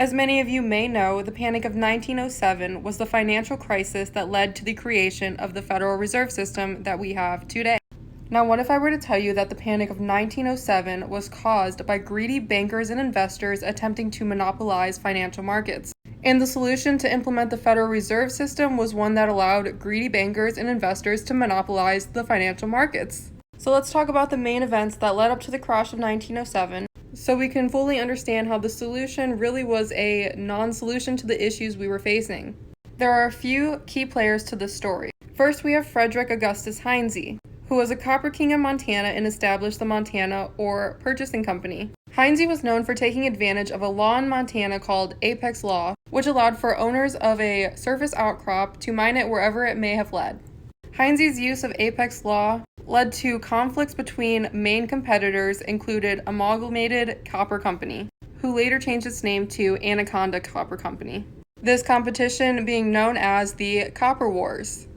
As many of you may know, the Panic of 1907 was the financial crisis that led to the creation of the Federal Reserve System that we have today. Now, what if I were to tell you that the Panic of 1907 was caused by greedy bankers and investors attempting to monopolize financial markets? And the solution to implement the Federal Reserve System was one that allowed greedy bankers and investors to monopolize the financial markets. So let's talk about the main events that led up to the crash of 1907, so we can fully understand how the solution really was a non-solution to the issues we were facing. There are a few key players to this story. First, we have Frederick Augustus Heinze, who was a copper king of Montana and established the Montana Ore Purchasing Company. Heinze was known for taking advantage of a law in Montana called Apex Law, which allowed for owners of a surface outcrop to mine it wherever it may have led. Heinze's use of Apex Law led to conflicts between main competitors included Amalgamated Copper Company, who later changed its name to Anaconda Copper Company. This competition being known as the Copper Wars.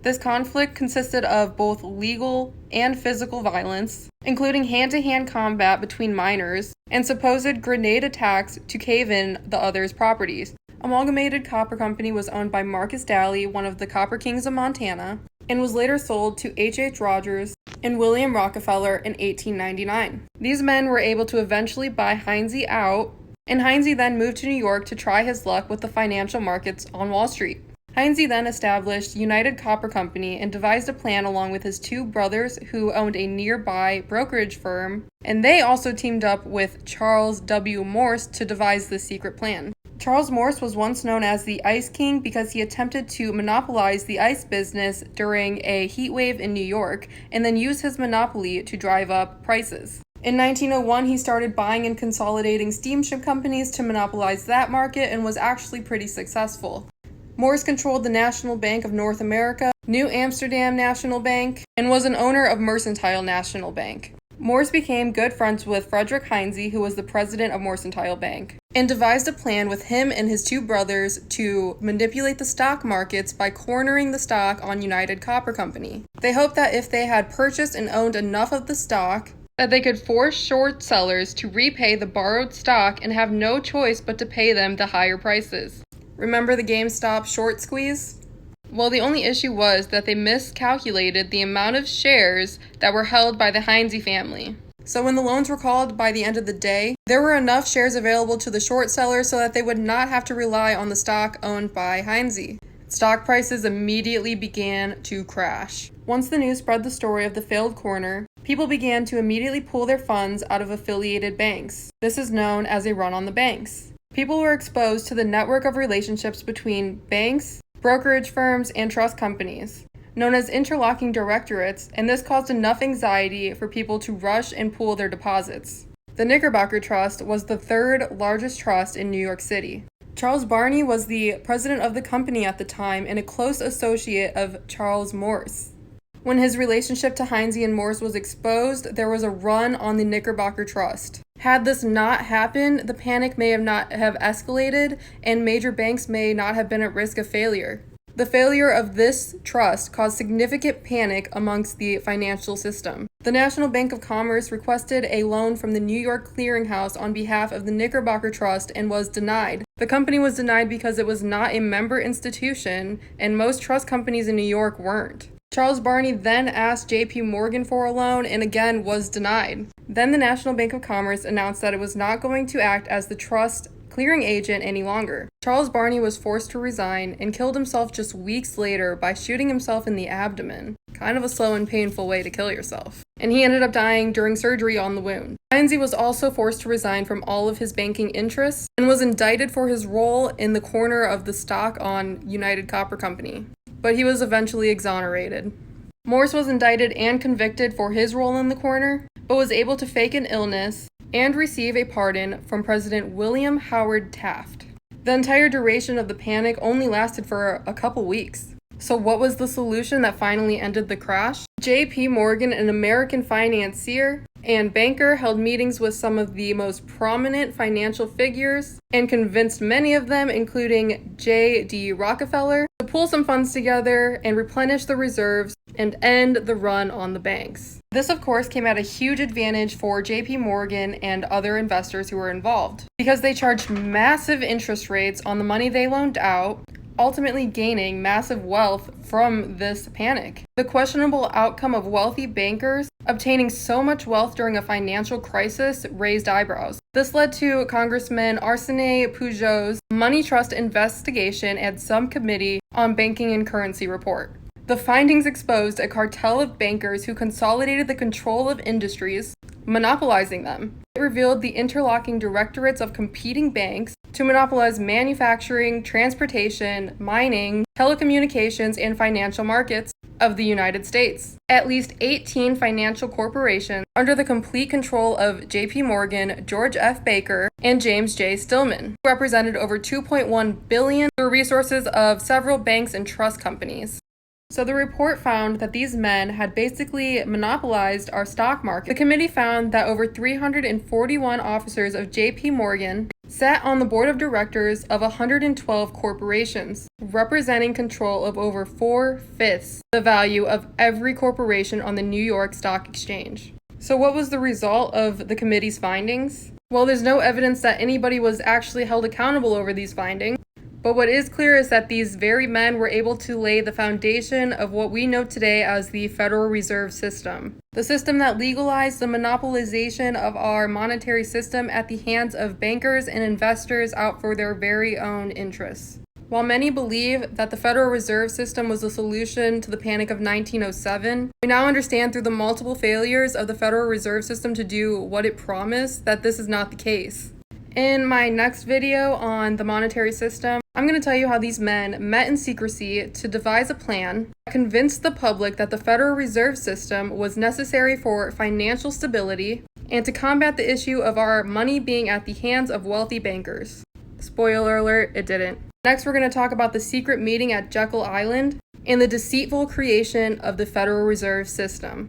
This conflict consisted of both legal and physical violence, including hand-to-hand combat between miners and supposed grenade attacks to cave in the other's properties. Amalgamated Copper Company was owned by Marcus Daly, one of the Copper Kings of Montana, and was later sold to H.H. Rogers and William Rockefeller in 1899. These men were able to eventually buy Heinze out, and Heinze then moved to New York to try his luck with the financial markets on Wall Street. Heinze then established United Copper Company and devised a plan along with his two brothers who owned a nearby brokerage firm, and they also teamed up with Charles W. Morse to devise this secret plan. Charles Morse was once known as the Ice King because he attempted to monopolize the ice business during a heat wave in New York and then use his monopoly to drive up prices. In 1901, he started buying and consolidating steamship companies to monopolize that market and was actually pretty successful. Morse controlled the National Bank of North America, New Amsterdam National Bank, and was an owner of Mercantile National Bank. Morse became good friends with Frederick Heinze, who was the president of Mercantile Bank, and devised a plan with him and his two brothers to manipulate the stock markets by cornering the stock on United Copper Company. They hoped that if they had purchased and owned enough of the stock, that they could force short sellers to repay the borrowed stock and have no choice but to pay them the higher prices. Remember the GameStop short squeeze? Well, the only issue was that they miscalculated the amount of shares that were held by the Heinze family. So when the loans were called by the end of the day, there were enough shares available to the short sellers so that they would not have to rely on the stock owned by Heinze. Stock prices immediately began to crash. Once the news spread the story of the failed corner, people began to immediately pull their funds out of affiliated banks. This is known as a run on the banks. People were exposed to the network of relationships between banks, brokerage firms, and trust companies, known as interlocking directorates, and this caused enough anxiety for people to rush and pool their deposits. The Knickerbocker Trust was the third largest trust in New York City. Charles Barney was the president of the company at the time and a close associate of Charles Morse. When his relationship to Heinze and Morse was exposed, there was a run on the Knickerbocker Trust. Had this not happened, the panic may not have escalated, and major banks may not have been at risk of failure. The failure of this trust caused significant panic amongst the financial system. The National Bank of Commerce requested a loan from the New York Clearinghouse on behalf of the Knickerbocker Trust and was denied. The company was denied because it was not a member institution, and most trust companies in New York weren't. Charles Barney then asked J.P. Morgan for a loan and again was denied. Then the National Bank of Commerce announced that it was not going to act as the trust clearing agent any longer. Charles Barney was forced to resign and killed himself just weeks later by shooting himself in the abdomen. Kind of a slow and painful way to kill yourself. And he ended up dying during surgery on the wound. Heinze was also forced to resign from all of his banking interests and was indicted for his role in the corner of the stock on United Copper Company. But he was eventually exonerated. Morse was indicted and convicted for his role in the corner, but was able to fake an illness and receive a pardon from President William Howard Taft. The entire duration of the panic only lasted for a couple weeks. So what was the solution that finally ended the crash? J.P. Morgan, an American financier and banker, held meetings with some of the most prominent financial figures and convinced many of them, including J.D. Rockefeller, to pull some funds together and replenish the reserves and end the run on the banks. This, of course, came at a huge advantage for JP Morgan and other investors who were involved because they charged massive interest rates on the money they loaned out, ultimately gaining massive wealth from this panic. The questionable outcome of wealthy bankers obtaining so much wealth during a financial crisis raised eyebrows. This led to Congressman Arsène Pujol's Money Trust investigation and subcommittee on banking and currency report. The findings exposed a cartel of bankers who consolidated the control of industries, monopolizing them. It revealed the interlocking directorates of competing banks to monopolize manufacturing, transportation, mining, telecommunications, and financial markets of the United States. At least 18 financial corporations under the complete control of JP Morgan, George F. Baker, and James J. Stillman, who represented over $2.1 billion through resources of several banks and trust companies. So the report found that these men had basically monopolized our stock market. The committee found that over 341 officers of JP Morgan sat on the board of directors of 112 corporations, representing control of over 4/5 the value of every corporation on the New York Stock Exchange. So what was the result of the committee's findings? Well, there's no evidence that anybody was actually held accountable over these findings. But what is clear is that these very men were able to lay the foundation of what we know today as the Federal Reserve System. The system that legalized the monopolization of our monetary system at the hands of bankers and investors out for their very own interests. While many believe that the Federal Reserve System was the solution to the Panic of 1907, we now understand through the multiple failures of the Federal Reserve System to do what it promised that this is not the case. In my next video on the monetary system, I'm going to tell you how these men met in secrecy to devise a plan that convinced the public that the Federal Reserve System was necessary for financial stability and to combat the issue of our money being at the hands of wealthy bankers. Spoiler alert, it didn't. Next, we're going to talk about the secret meeting at Jekyll Island and the deceitful creation of the Federal Reserve System.